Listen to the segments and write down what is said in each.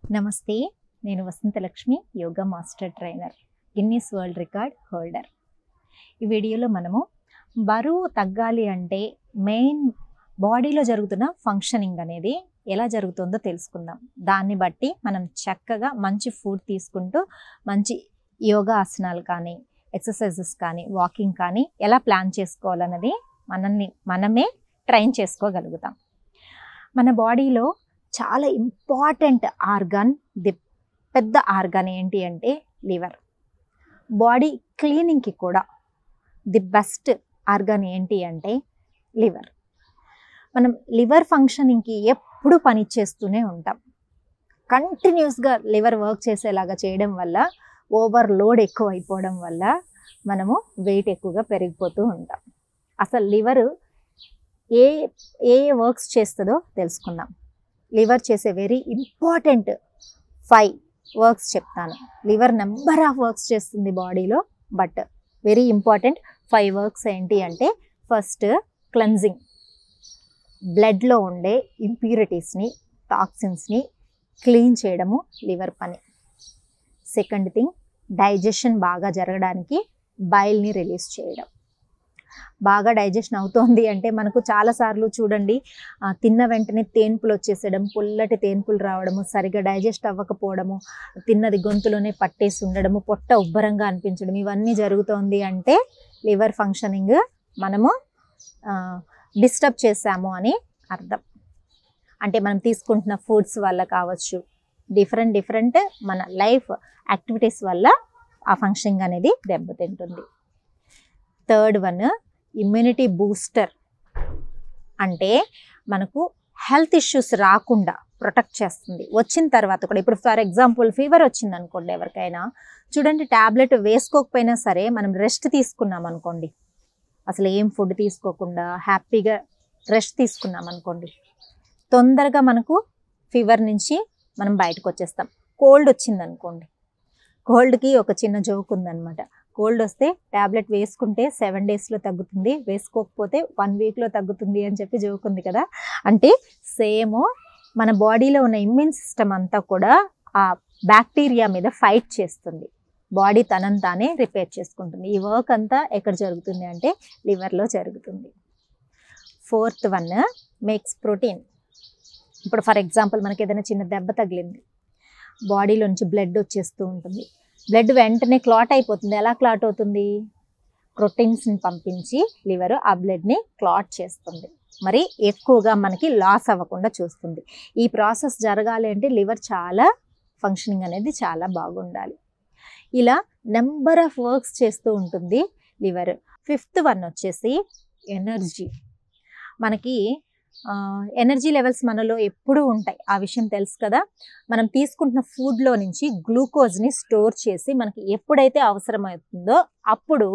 నమస్తే, నేను Vasanthalakshmi, yoga master trainer, Guinness world record holder. ఈ వీడియోలో మనము బరువు తగ్గాలి అంటే మెయిన్ బాడీలో జరుగుతున్న ఫంక్షనింగ్ అనేది ఎలా జరుగుతుందో తెలుసుకుందాం. దాన్ని బట్టి మనం చక్కగా మంచి ఫుడ్ తీసుకుంటూ మంచి యోగా ఆసనాలు కానీ, ఎక్సర్సైజెస్ కానీ, వాకింగ్ కానీ ఎలా ప్లాన్ చేసుకోవాలన్నది మనమే ట్రైన్ చేసుకోగలుగుతాం. మన బాడీలో చాలా ఇంపార్టెంట్ ఆర్గాన్, పెద్ద ఆర్గాన్ ఏంటి అంటే లివర్. బాడీ క్లీనింగ్కి కూడా బెస్ట్ ఆర్గాన్ ఏంటి అంటే లివర్. మనం లివర్ ఫంక్షనింగ్కి ఎప్పుడు పని చేస్తూనే ఉంటాం. కంటిన్యూస్గా లివర్ వర్క్ చేసేలాగా చేయడం వల్ల ఓవర్లోడ్ ఎక్కువ అయిపోవడం వల్ల మనము వెయిట్ ఎక్కువగా పెరిగిపోతూ ఉంటాం. అసలు లివర్ ఏ ఏ వర్క్స్ చేస్తుందో తెలుసుకుందాం. లివర్ చేసే వెరీ ఇంపార్టెంట్ 5 వర్క్స్ చెప్తాను. లివర్ నెంబర్ ఆఫ్ వర్క్స్ చేస్తుంది బాడీలో, బట్ వెరీ ఇంపార్టెంట్ 5 వర్క్స్ ఏంటి అంటే, ఫస్ట్ క్లెన్జింగ్, బ్లడ్లో ఉండే ఇంప్యూరిటీస్ని, టాక్సిన్స్ని క్లీన్ చేయడము లివర్ పని. సెకండ్ థింగ్, డైజెషన్ బాగా జరగడానికి బైల్ని రిలీజ్ చేయడం. బాగా డైజెషన్ అవుతోంది అంటే మనకు చాలాసార్లు చూడండి, తిన్న వెంటనే తేన్పులు వచ్చేసడం, పుల్లటి తేన్పులు రావడము, సరిగా డైజెస్ట్ అవ్వకపోవడము, తిన్నది గొంతులోనే పట్టేసి ఉండడము, పొట్ట ఉబ్బరంగా అనిపించడం, ఇవన్నీ జరుగుతోంది అంటే లివర్ ఫంక్షనింగ్ మనము డిస్టర్బ్ చేసాము అని అర్థం. అంటే మనం తీసుకుంటున్న ఫుడ్స్ వల్ల కావచ్చు, డిఫరెంట్ మన లైఫ్ యాక్టివిటీస్ వల్ల ఆ ఫంక్షనింగ్ అనేది దెబ్బతింటుంది. Third one, immunity booster. అంటే మనకు హెల్త్ ఇష్యూస్ రాకుండా ప్రొటెక్ట్ చేస్తుంది. వచ్చిన తర్వాత కూడా, ఇప్పుడు ఫర్ ఎగ్జాంపుల్ ఫీవర్ వచ్చింది అనుకోండి ఎవరికైనా, చూడండి, ట్యాబ్లెట్ వేసుకోకపోయినా సరే మనం రెస్ట్ తీసుకున్నాం అనుకోండి, అసలు ఏం ఫుడ్ తీసుకోకుండా హ్యాపీగా రెస్ట్ తీసుకున్నాం అనుకోండి, తొందరగా మనకు ఫీవర్ నుంచి మనం బయటకు వచ్చేస్తాం. కోల్డ్ వచ్చింది అనుకోండి, కోల్డ్కి ఒక చిన్న జోక్ ఉందన్నమాట. కోల్డ్ వస్తే ట్యాబ్లెట్ వేసుకుంటే 7 డేస్లో తగ్గుతుంది, వేసుకోకపోతే 1 వీక్లో తగ్గుతుంది అని చెప్పి జోక్ ఉంది కదా. అంటే సేమ్ మన బాడీలో ఉన్న ఇమ్యూన్ సిస్టమ్ అంతా కూడా ఆ బ్యాక్టీరియా మీద ఫైట్ చేస్తుంది. బాడీ తనంతానే రిపేర్ చేసుకుంటుంది. ఈ వర్క్ అంతా ఎక్కడ జరుగుతుంది అంటే లివర్లో జరుగుతుంది. Fourth one, makes protein. ఇప్పుడు ఫర్ ఎగ్జాంపుల్ మనకి ఏదైనా చిన్న దెబ్బ తగిలింది, బాడీలోంచి బ్లడ్ వచ్చేస్తూ ఉంటుంది. బ్లడ్ వెంటనే క్లాట్ అయిపోతుంది. ఎలా క్లాట్ అవుతుంది? ప్రోటీన్స్ని పంపించి లివర్ ఆ బ్లడ్ని క్లాట్ చేస్తుంది. మరి ఎక్కువగా మనకి లాస్ అవ్వకుండా చూస్తుంది. ఈ ప్రాసెస్ జరగాలి అంటే లివర్ చాలా ఫంక్షనింగ్ అనేది చాలా బాగుండాలి. ఇలా నెంబర్ ఆఫ్ వర్క్స్ చేస్తూ ఉంటుంది లివర్. ఫిఫ్త్ వన్ వచ్చేసి ఎనర్జీ. మనకి ఎనర్జీ లెవెల్స్ మనలో ఎప్పుడూ ఉంటాయి, ఆ విషయం తెలుసు కదా. మనం తీసుకుంటున్న ఫుడ్లో నుంచి గ్లూకోజ్ని స్టోర్ చేసి మనకి ఎప్పుడైతే అవసరమవుతుందో అప్పుడు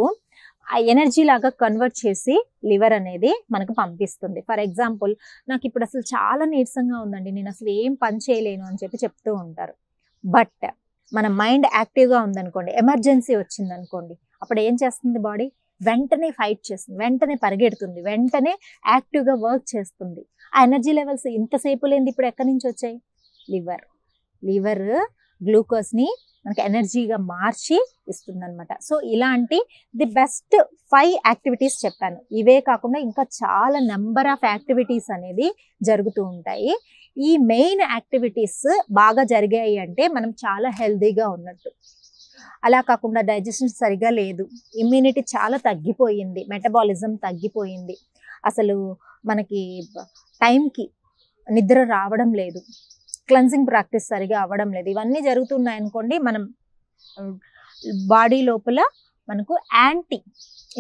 ఆ ఎనర్జీ లాగా కన్వర్ట్ చేసి లివర్ అనేది మనకు పంపిస్తుంది. ఫర్ ఎగ్జాంపుల్, నాకు ఇప్పుడు అసలు చాలా నీరసంగా ఉందండి, నేను అసలు ఏం పని చేయలేను అని చెప్పి చెప్తూ ఉంటారు. బట్ మన మైండ్ యాక్టివ్గా ఉందనుకోండి, ఎమర్జెన్సీ వచ్చిందనుకోండి, అప్పుడు ఏం చేస్తుంది బాడీ? వెంటనే ఫైట్ చేస్తుంది, వెంటనే పరిగెడుతుంది, వెంటనే యాక్టివ్గా వర్క్ చేస్తుంది. ఆ ఎనర్జీ లెవెల్స్ ఇంతసేపు లేనిది ఇప్పుడు ఎక్కడి నుంచి వచ్చాయి? లివర్ గ్లూకోజ్ని మనకి ఎనర్జీగా మార్చి ఇస్తుంది అనమాట. సో ఇలాంటి బెస్ట్ 5 యాక్టివిటీస్ చెప్పాను. ఇవే కాకుండా ఇంకా చాలా నెంబర్ ఆఫ్ యాక్టివిటీస్ అనేది జరుగుతూ ఉంటాయి. ఈ మెయిన్ యాక్టివిటీస్ బాగా జరిగాయి అంటే మనం చాలా హెల్తీగా ఉన్నట్టు. అలా కాకుండా డైజెషన్ సరిగా లేదు, ఇమ్యూనిటీ చాలా తగ్గిపోయింది, మెటబాలిజం తగ్గిపోయింది, అసలు మనకి టైంకి నిద్ర రావడం లేదు, క్లెన్సింగ్ ప్రాక్టీస్ సరిగా అవ్వడం లేదు, ఇవన్నీ జరుగుతున్నాయి అనుకోండి, మనం బాడీ లోపల మనకు యాంటీ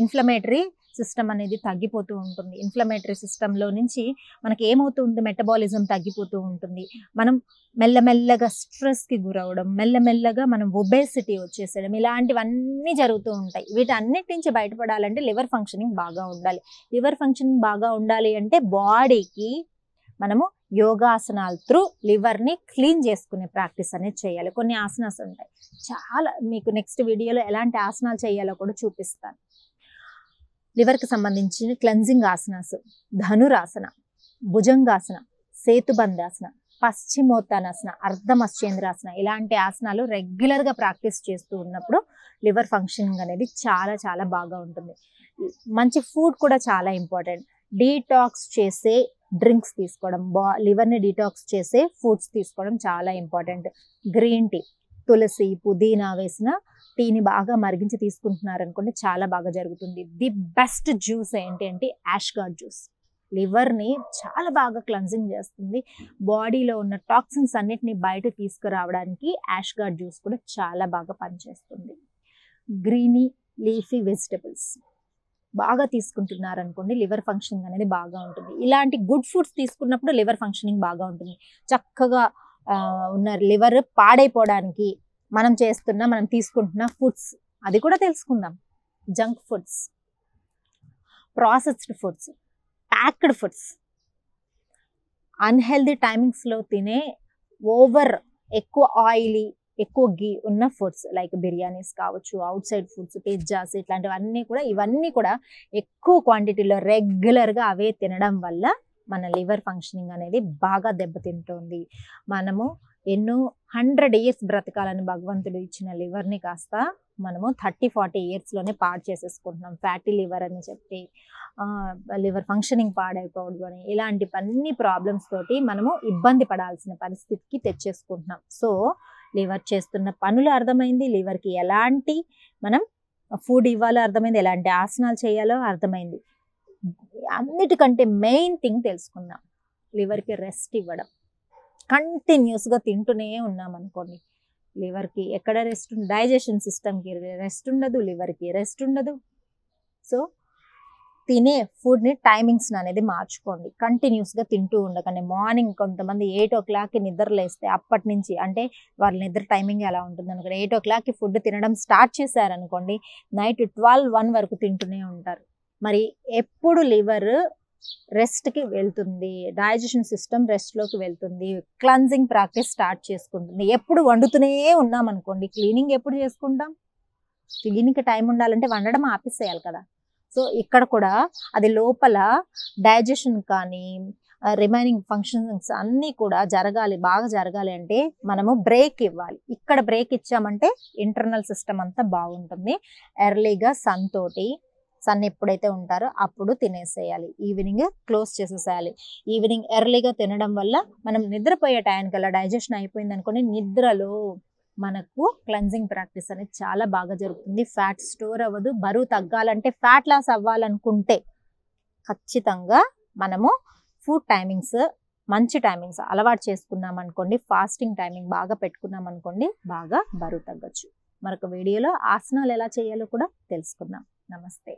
ఇన్ఫ్లమేటరీ సిస్టమ్ అనేది తగ్గిపోతూ ఉంటుంది. ఇన్ఫ్లమేటరీ సిస్టంలో నుంచి మనకి ఏమవుతుంది? మెటబాలిజం తగ్గిపోతూ ఉంటుంది. మనం మెల్లమెల్లగా స్ట్రెస్కి గురవడం, మెల్లమెల్లగా మనం ఒబేసిటీ వచ్చేసడం, ఇలాంటివన్నీ జరుగుతూ ఉంటాయి. వీటన్నిటి నుంచి బయటపడాలంటే లివర్ ఫంక్షనింగ్ బాగా ఉండాలి. లివర్ ఫంక్షనింగ్ బాగా ఉండాలి అంటే బాడీకి మనము యోగాసనాలు త్రూ లివర్ని క్లీన్ చేసుకునే ప్రాక్టీస్ అనేది చేయాలి. కొన్ని ఆసనాలు ఉంటాయి, చాలా మీకు నెక్స్ట్ వీడియోలో ఎలాంటి ఆసనాలు చేయాలో కూడా చూపిస్తాను. లివర్కి సంబంధించిన క్లెన్జింగ్ ఆసనాస్: ధనురాసన, భుజంగాసన, సేతుబంధాసన, పశ్చిమోత్తానాసన, అర్ధమశ్చేంద్రాసన ఇలాంటి ఆసనాలు రెగ్యులర్గా ప్రాక్టీస్ చేస్తూ ఉన్నప్పుడు లివర్ ఫంక్షనింగ్ అనేది చాలా చాలా బాగా ఉంటుంది. మంచి ఫుడ్ కూడా చాలా ఇంపార్టెంట్. డీటాక్స్ చేసే డ్రింక్స్ తీసుకోవడం, లివర్ని డీటాక్స్ చేసే ఫుడ్స్ తీసుకోవడం చాలా ఇంపార్టెంట్. గ్రీన్ టీ, తులసి, పుదీనా వేసిన టీని బాగా మరిగించి తీసుకుంటున్నారనుకోండి చాలా బాగా జరుగుతుంది. ది బెస్ట్ జ్యూస్ ఏంటి అంటే యాష్గార్డ్ జ్యూస్. లివర్ని చాలా బాగా క్లెన్జింగ్ చేస్తుంది. బాడీలో ఉన్న టాక్సిన్స్ అన్నిటిని బయట తీసుకురావడానికి యాష్గార్డ్ జ్యూస్ కూడా చాలా బాగా పనిచేస్తుంది. గ్రీనీ లీఫీ వెజిటబుల్స్ బాగా తీసుకుంటున్నారనుకోండి లివర్ ఫంక్షనింగ్ అనేది బాగా ఉంటుంది. ఇలాంటి గుడ్ ఫుడ్స్ తీసుకున్నప్పుడు లివర్ ఫంక్షనింగ్ బాగా ఉంటుంది. చక్కగా ఉన్న లివర్ పాడైపోవడానికి మనం తీసుకుంటున్న ఫుడ్స్ అది కూడా తెలుసుకుందాం. Junk foods, processed foods, packed foods, unhealthy టైమింగ్స్లో తినే ఓవర్ ఎక్కువ ఆయిలీ ఎక్కువ గీ ఉన్న ఫుడ్స్ లైక్ బిర్యానీస్ కావచ్చు, అవుట్ సైడ్ ఫుడ్స్, పిజ్జాస్ ఇవన్నీ కూడా ఎక్కువ క్వాంటిటీలో రెగ్యులర్గా అవే తినడం వల్ల మన లివర్ ఫంక్షనింగ్ అనేది బాగా దెబ్బతింటుంది. మనము ఎన్నో 100 years బ్రతకాలని భగవంతుడు ఇచ్చిన లివర్ని కాస్త మనము 30-40 yearsలోనే పాడు చేసేసుకుంటున్నాం. ఫ్యాటీ లివర్ అని చెప్పి లివర్ ఫంక్షనింగ్ పాడైపోవడం అని ఇలాంటివన్నీ ప్రాబ్లమ్స్ తోటి మనము ఇబ్బంది పడాల్సిన పరిస్థితికి తెచ్చేసుకుంటున్నాం. సో లివర్ చేస్తున్న పనులు అర్థమైంది, లివర్కి ఎలాంటి మనం ఫుడ్ ఇవ్వాలో అర్థమైంది, ఎలాంటి ఆసనాలు చేయాలో అర్థమైంది. అన్నిటికంటే మెయిన్ థింగ్ తెలుసుకుందాం, లివర్కి రెస్ట్ ఇవ్వడం. కంటిన్యూస్గా తింటూనే ఉన్నాం అనుకోండి, లివర్కి ఎక్కడ రెస్ట్ ఉండదు, డైజెషన్ సిస్టమ్కి రెస్ట్ ఉండదు, లివర్కి రెస్ట్ ఉండదు. సో తినే ఫుడ్ని టైమింగ్స్ని అనేది మార్చుకోండి. కంటిన్యూస్గా తింటూ ఉండకండి. మార్నింగ్ కొంతమంది 8 o'clockకి నిద్ర లేస్తే అప్పటి నుంచి అంటే వాళ్ళ నిద్ర టైమింగ్ ఎలా ఉంటుంది అనుకోండి, 8 o'clockకి ఫుడ్ తినడం స్టార్ట్ చేశారనుకోండి, నైట్ 12-1 వరకు తింటూనే ఉంటారు. మరి ఎప్పుడు లివర్ రెస్ట్కి వెళ్తుంది, డైజెషన్ సిస్టమ్ రెస్ట్లోకి వెళ్తుంది, క్లెన్జింగ్ ప్రాక్టీస్ స్టార్ట్ చేసుకుంటుంది. ఎప్పుడు వండుతూనే ఉన్నాం అనుకోండి, క్లీనింగ్ ఎప్పుడు చేసుకుంటాం? క్లీనింగ్కి టైం ఉండాలంటే వండడం ఆపేసేయాలి కదా. సో ఇక్కడ కూడా అది లోపల డైజెషన్ కానీ రిమైనింగ్ ఫంక్షన్స్ అన్నీ కూడా బాగా జరగాలి అంటే మనము బ్రేక్ ఇవ్వాలి. ఇక్కడ బ్రేక్ ఇచ్చామంటే ఇంటర్నల్ సిస్టమ్ అంతా బాగుంటుంది. ఎర్లీగా సన్ ఎప్పుడైతే ఉంటారో అప్పుడు తినేసేయాలి, ఈవినింగ్ క్లోజ్ చేసేసేయాలి. ఈవినింగ్ ఎర్లీగా తినడం వల్ల మనం నిద్రపోయే టైంకల్లా డైజెషన్ అయిపోయింది అనుకోండి, నిద్రలో మనకు క్లెన్జింగ్ ప్రాక్టీస్ అనేది చాలా బాగా జరుగుతుంది. ఫ్యాట్ స్టోర్ అవ్వదు. బరువు తగ్గాలంటే, ఫ్యాట్ లాస్ అవ్వాలనుకుంటే ఖచ్చితంగా మనము ఫుడ్ టైమింగ్స్ మంచి టైమింగ్స్ అలవాటు చేసుకున్నాం అనుకోండి, ఫాస్టింగ్ టైమింగ్ బాగా పెట్టుకున్నాం అనుకోండి, బాగా బరువు తగ్గచ్చు. మరొక వీడియోలో ఆసనాలు ఎలా చేయాలో కూడా తెలుసుకుందాం. నమస్తే.